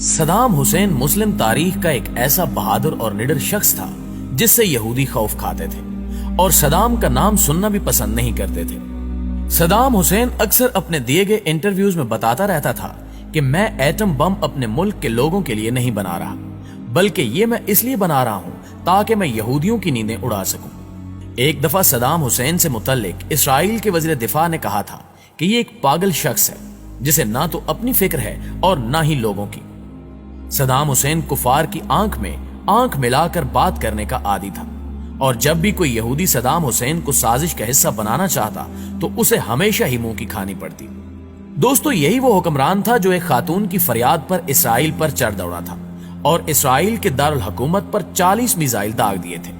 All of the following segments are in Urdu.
صدام حسین مسلم تاریخ کا ایک ایسا بہادر اور نڈر شخص تھا جس سے یہودی خوف کھاتے تھے اور صدام کا نام سننا بھی پسند نہیں کرتے تھے۔ صدام حسین اکثر اپنے دیے گئے انٹرویوز میں بتاتا رہتا تھا کہ میں ایٹم بم اپنے ملک کے لوگوں کے لیے نہیں بنا رہا، بلکہ یہ میں اس لیے بنا رہا ہوں تاکہ میں یہودیوں کی نیندیں اڑا سکوں۔ ایک دفعہ صدام حسین سے متعلق اسرائیل کے وزیر دفاع نے کہا تھا کہ یہ ایک پاگل شخص ہے جسے نہ تو اپنی فکر ہے اور نہ ہی لوگوں کی۔ صدام حسین کفار کی آنکھ میں آنکھ ملا کر بات کرنے کا عادی تھا، اور جب بھی کوئی یہودی صدام حسین کو سازش کا حصہ بنانا چاہتا تو اسے ہمیشہ ہی منہ کی کھانی پڑتی۔ دوستو، یہی وہ حکمران تھا جو ایک خاتون کی فریاد پر اسرائیل پر چڑھ دوڑا تھا اور اسرائیل کے دارالحکومت پر 40 میزائل داغ دیے تھے۔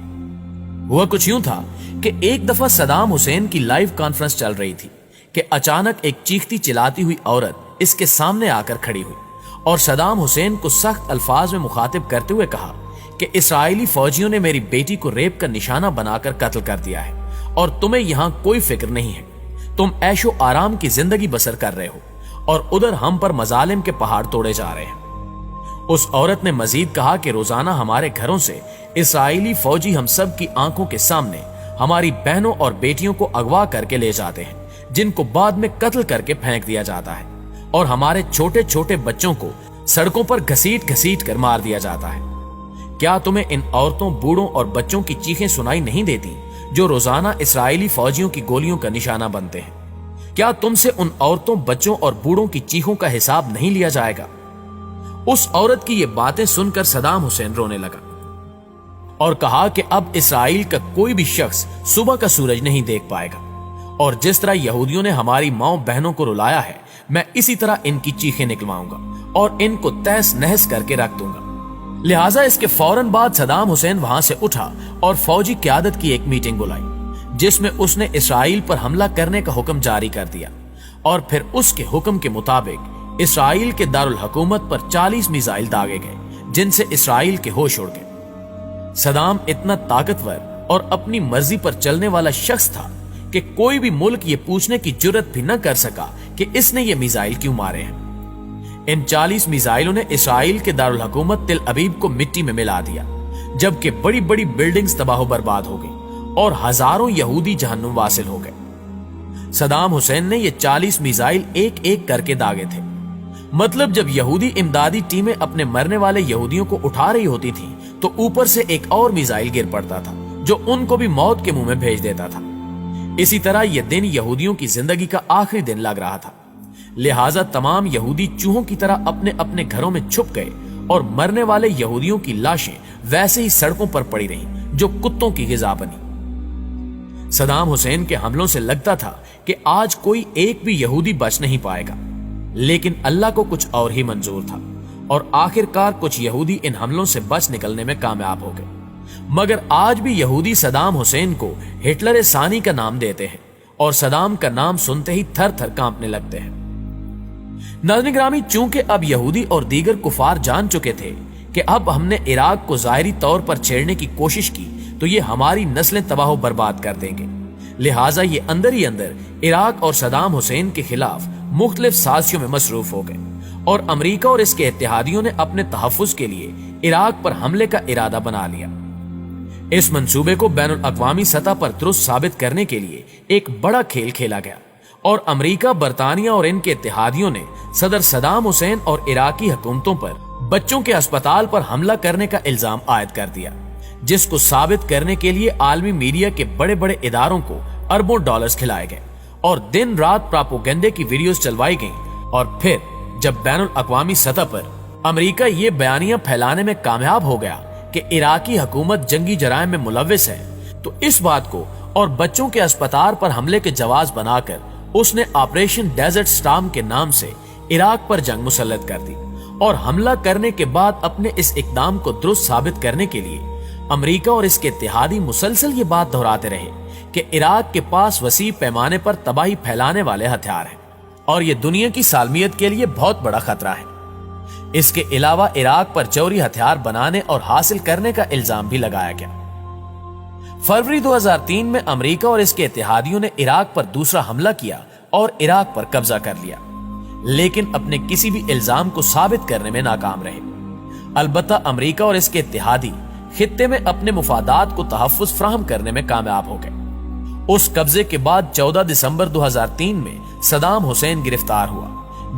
ہوا کچھ یوں تھا کہ ایک دفعہ صدام حسین کی لائیو کانفرنس چل رہی تھی کہ اچانک ایک چیختی چلاتی ہوئی عورت اس کے سامنے آ کر کھڑی ہوئی اور صدام حسین کو سخت الفاظ میں مخاطب کرتے ہوئے کہا کہ اسرائیلی فوجیوں نے میری بیٹی کو ریپ کا نشانہ بنا کر قتل کر دیا ہے اور تمہیں یہاں کوئی فکر نہیں ہے۔ تم عیش و آرام کی زندگی بسر کر رہے ہو اور ادھر ہم پر مظالم کے پہاڑ توڑے جا رہے ہیں۔ اس عورت نے مزید کہا کہ روزانہ ہمارے گھروں سے اسرائیلی فوجی ہم سب کی آنکھوں کے سامنے ہماری بہنوں اور بیٹیوں کو اغوا کر کے لے جاتے ہیں، جن کو بعد میں قتل کر کے پھینک دیا جاتا ہے، اور ہمارے چھوٹے چھوٹے بچوں کو سڑکوں پر گھسیٹ گھسیٹ کر مار دیا جاتا ہے۔ کیا تمہیں ان عورتوں، بوڑھوں اور بچوں کی چیخیں سنائی نہیں دیتی جو روزانہ اسرائیلی فوجیوں کی گولیوں کا نشانہ بنتے ہیں؟ کیا تم سے ان عورتوں، بچوں اور بوڑھوں کی چیخوں کا حساب نہیں لیا جائے گا؟ اس عورت کی یہ باتیں سن کر صدام حسین رونے لگا اور کہا کہ اب اسرائیل کا کوئی بھی شخص صبح کا سورج نہیں دیکھ پائے گا، اور جس طرح یہودیوں نے ہماری ماؤں بہنوں کو رلایا ہے، میں اسی طرح ان کی چیخیں نکلواؤں گا اور ان کو تہس نہس کر کے رکھ دوں گا۔ لہٰذا اس کے فوراً بعد صدام حسین وہاں سے اٹھا اور فوجی قیادت کی ایک میٹنگ بلائی جس میں اس نے اسرائیل پر حملہ کرنے کا حکم جاری کر دیا، اور پھر اس کے حکم کے مطابق اسرائیل کے دارالحکومت پر 40 میزائل داغے گئے جن سے اسرائیل کے ہوش اڑ گئے۔ صدام اتنا طاقتور اور اپنی مرضی پر چلنے والا شخص تھا کہ کوئی بھی ملک یہ پوچھنے کی جرت بھی نہ کر سکا کہ اس نے یہ میزائل کیوں مارے ہیں۔ ان 40 میزائلوں نے اسرائیل کے دارالحکومت تل ابیب کو مٹی میں ملا دیا، جبکہ بڑی بڑی بلڈنگز تباہ و برباد ہو گئی اور ہزاروں یہودی جہنم واصل ہو گئے۔ صدام حسین نے یہ 40 میزائل ایک ایک کر کے داغے تھے، مطلب جب یہودی امدادی ٹیمیں اپنے مرنے والے یہودیوں کو اٹھا رہی ہوتی تھیں تو اوپر سے ایک اور میزائل گر پڑتا تھا جو ان کو بھی موت کے منہ میں بھیج دیتا تھا۔ اسی طرح یہ دن یہودیوں کی زندگی کا آخری دن لگ رہا تھا، لہٰذا تمام یہودی چوہوں کی طرح اپنے اپنے گھروں میں چھپ گئے اور مرنے والے یہودیوں کی لاشیں ویسے ہی سڑکوں پر پڑی رہیں جو کتوں کی غذا بنی۔ صدام حسین کے حملوں سے لگتا تھا کہ آج کوئی ایک بھی یہودی بچ نہیں پائے گا، لیکن اللہ کو کچھ اور ہی منظور تھا، اور آخر کار کچھ یہودی ان حملوں سے بچ نکلنے میں کامیاب ہو گئے۔ مگر آج بھی یہودی صدام حسین کو ہٹلر ثانی کا نام دیتے ہیں اور صدام کا نام سنتے ہی تھر تھر کانپنے لگتے ہیں۔ ناظرین گرامی، چونکہ اب یہودی اور دیگر کفار جان چکے تھے کہ اب ہم نے عراق کو ظاہری طور پر چھیڑنے کی کوشش کی تو یہ ہماری نسلیں تباہ و برباد کر دیں گے، لہٰذا یہ اندر ہی اندر عراق اور صدام حسین کے خلاف مختلف سازشوں میں مصروف ہو گئے، اور امریکہ اور اس کے اتحادیوں نے اپنے تحفظ کے لیے عراق پر حملے کا ارادہ بنا لیا۔ اس منصوبے کو بین الاقوامی سطح پر درست ثابت کرنے کے لیے ایک بڑا کھیل کھیلا گیا، اور امریکہ، برطانیہ اور ان کے اتحادیوں نے صدر صدام حسین اور عراقی حکومتوں پر بچوں کے اسپتال پر حملہ کرنے کا الزام عائد کر دیا، جس کو ثابت کرنے کے لیے عالمی میڈیا کے بڑے بڑے اداروں کو اربوں ڈالرز کھلائے گئے اور دن رات پراپوگنڈے کی ویڈیوز چلوائی گئیں۔ اور پھر جب بین الاقوامی سطح پر امریکہ یہ بیانیاں پھیلانے میں کامیاب ہو گیا کہ عراقی حکومت جنگی جرائم میں ملوث ہے، تو اس بات کو اور بچوں کے اسپتال پر حملے کے جواز بنا کر اس نے آپریشن ڈیزرٹ سٹارم کے نام سے عراق پر جنگ مسلط کر دی، اور حملہ کرنے کے بعد اپنے اس اقدام کو درست ثابت کرنے کے لیے امریکہ اور اس کے اتحادی مسلسل یہ بات دہراتے رہے کہ عراق کے پاس وسیع پیمانے پر تباہی پھیلانے والے ہتھیار ہیں اور یہ دنیا کی سالمیت کے لیے بہت بڑا خطرہ ہے۔ اس کے علاوہ عراق پر جوہری ہتھیار بنانے اور حاصل کرنے کا الزام بھی لگایا گیا۔ فروری 2003 میں امریکہ اور اس کے اتحادیوں نے عراق پر دوسرا حملہ کیا اور عراق پر قبضہ کر لیا۔ لیکن اپنے کسی بھی الزام کو ثابت کرنے میں ناکام رہے۔ البتہ امریکہ اور اس کے اتحادی خطے میں اپنے مفادات کو تحفظ فراہم کرنے میں کامیاب ہو گئے۔ اس قبضے کے بعد 14 دسمبر 2003 میں صدام حسین گرفتار ہوا،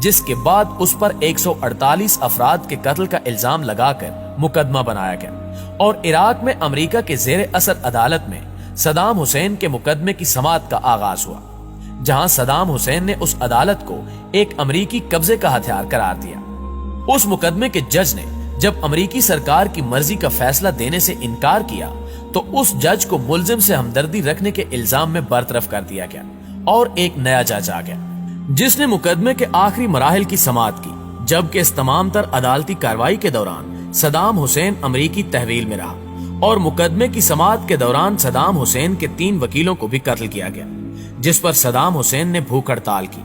جس کے بعد اس پر 148 افراد کے قتل کا الزام لگا کر مقدمہ بنایا گیا اور عراق میں امریکہ کے زیر اثر عدالت میں صدام حسین کے مقدمے کی سماعت کا آغاز ہوا، جہاں صدام حسین نے اس عدالت کو ایک امریکی قبضے کا ہتھیار قرار دیا۔ اس مقدمے کے جج نے جب امریکی سرکار کی مرضی کا فیصلہ دینے سے انکار کیا تو اس جج کو ملزم سے ہمدردی رکھنے کے الزام میں برطرف کر دیا گیا اور ایک نیا جج آ گیا جس نے مقدمے کے آخری مراحل کی سماعت کی، جبکہ اس تمام تر عدالتی کارروائی کے دوران صدام حسین امریکی تحویل میں رہا اور مقدمے کی سماعت کے دوران صدام حسین کے 3 وکیلوں کو بھی قتل کیا گیا، جس پر صدام حسین نے بھوک ہڑتال کی۔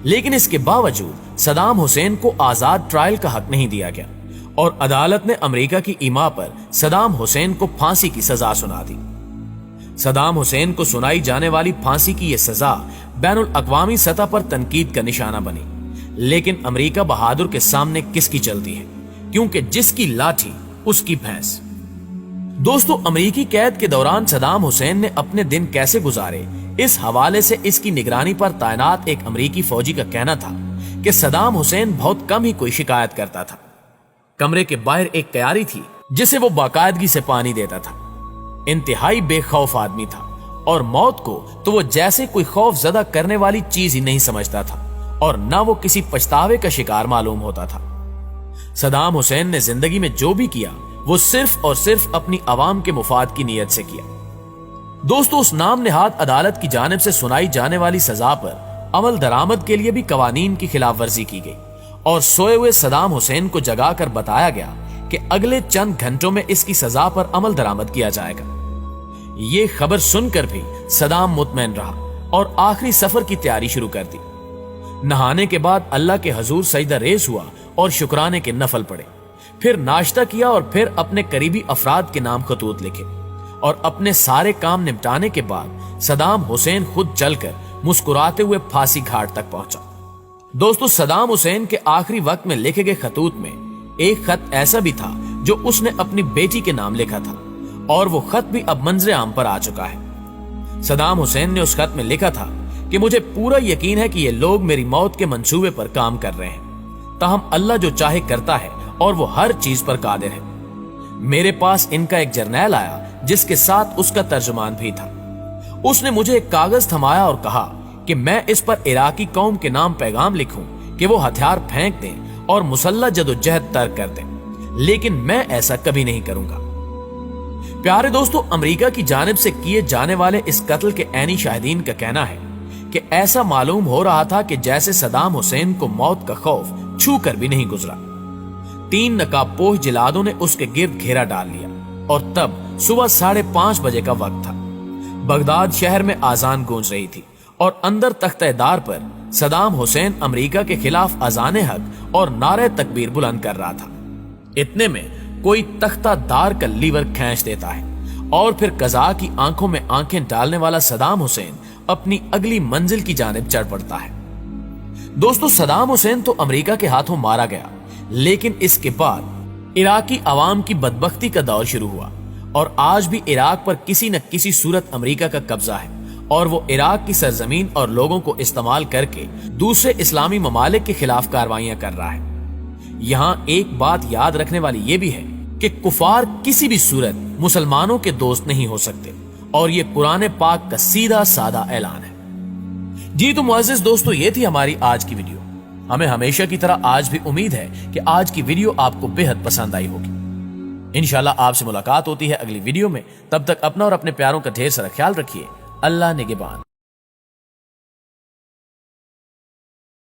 لیکن اس کے باوجود صدام حسین کو آزاد ٹرائل کا حق نہیں دیا گیا اور عدالت نے امریکہ کی ایما پر صدام حسین کو پھانسی کی سزا سنا دی۔ صدام حسین کو سنائی جانے والی پھانسی کی یہ سزا بین الاقوامی سطح پر تنقید کا نشانہ بنی، لیکن امریکہ بہادر کے سامنے کس کی چلتی ہے، کیونکہ جس کی لاٹھی اس کی بھینس۔ دوستو، امریکی قید کے دوران صدام حسین نے اپنے دن کیسے گزارے، اس حوالے سے اس کی نگرانی پر تعینات ایک امریکی فوجی کا کہنا تھا کہ صدام حسین بہت کم ہی کوئی شکایت کرتا تھا۔ کمرے کے باہر ایک قیاری تھی جسے وہ باقاعدگی سے پانی دیتا تھا۔ انتہائی بے خوف آدمی تھا اور موت کو تو وہ جیسے کوئی خوف زدہ کرنے والی چیز ہی نہیں سمجھتا تھا اور نہ وہ کسی پچھتاوے کا شکار معلوم ہوتا تھا۔ صدام حسین نے زندگی میں جو بھی کیا وہ صرف اور صرف اپنی عوام کے مفاد کی نیت سے کیا۔ دوستو، اس نام نہاد عدالت کی جانب سے سنائی جانے والی سزا پر عمل درآمد کے لیے بھی قوانین کی خلاف ورزی کی گئی اور سوئے ہوئے صدام حسین کو جگا کر بتایا گیا کہ اگلے چند گھنٹوں میں اس کی سزا پر عمل درآمد کیا جائے گا۔ یہ خبر سن کر بھی صدام مطمئن رہا اور آخری سفر کی تیاری شروع کر دی۔ نہانے کے بعد اللہ کے حضور سجدہ ریز ہوا اور شکرانے کے نفل پڑے، پھر ناشتہ کیا اور پھر اپنے قریبی افراد کے نام خطوط لکھے اور اپنے سارے کام نمٹانے کے بعد صدام حسین خود چل کر مسکراتے ہوئے پھانسی گھاٹ تک پہنچا۔ دوستو، صدام حسین کے آخری وقت میں لکھے گئے خطوط میں ایک خط ایسا بھی تھا جو اس نے اپنی بیٹی کے نام لکھا تھا اور وہ خط بھی اب منظر عام پر آ چکا ہے۔ صدام حسین نے اس خط میں لکھا تھا کہ مجھے پورا یقین ہے کہ یہ لوگ میری موت کے منصوبے پر کام کر رہے ہیں، تاہم اللہ جو چاہے کرتا ہے اور وہ ہر چیز پر قادر ہے۔ میرے پاس ان کا ایک جرنیل آیا جس کے ساتھ اس کا ترجمان بھی تھا۔ اس نے مجھے ایک کاغذ تھمایا اور کہا کہ میں اس پر عراقی قوم کے نام پیغام لکھوں کہ وہ ہتھیار پھینک دیں اور مسلح جدوجہد ترک کر دیں، لیکن میں ایسا کبھی نہیں کروں گا۔ پیارے دوستو، امریکہ کی جانب سے کیے جانے والے اس قتل کے عینی شاہدین کا کہنا ہے کہ ایسا معلوم ہو رہا تھا کہ جیسے صدام حسین کو موت کا خوف چھو کر بھی نہیں گزرا۔ 3 نقاب پوش جلادوں نے اس کے گرد گھیرا ڈال لیا اور تب صبح 5:30 بجے کا وقت تھا۔ بغداد شہر میں آذان گونج رہی تھی اور اندر تختہ دار پر صدام حسین امریکہ کے خلاف اذان حق اور نعرہ تکبیر بلند کر رہا تھا۔ اتنے میں کوئی تختہ دار کا لیور کھینچ دیتا ہے اور پھر قضا کی آنکھوں میں آنکھیں ڈالنے والا صدام حسین اپنی اگلی منزل کی جانب چڑھ پڑتا ہے۔ دوستو، صدام حسین تو امریکہ کے ہاتھوں مارا گیا، لیکن اس کے بعد عراقی عوام کی بدبختی کا دور شروع ہوا اور آج بھی عراق پر کسی نہ کسی صورت امریکہ کا قبضہ ہے اور وہ عراق کی سرزمین اور لوگوں کو استعمال کر کے دوسرے اسلامی ممالک کے خلاف کارروائیاں کر رہا ہے۔ یہاں ایک بات یاد رکھنے والی یہ بھی ہے کہ کفار کسی بھی صورت مسلمانوں کے دوست نہیں ہو سکتے اور یہ قرآن پاک کا سیدھا سادہ اعلان ہے۔ جی تو معزز دوستو، یہ تھی ہماری آج کی ویڈیو۔ ہمیں ہمیشہ کی طرح آج بھی امید ہے کہ آج کی ویڈیو آپ کو بے حد پسند آئی ہوگی۔ انشاءاللہ آپ سے ملاقات ہوتی ہے اگلی ویڈیو میں، تب تک اپنا اور اپنے پیاروں کا ڈھیر سارا خیال رکھیے۔ اللہ نگہبان۔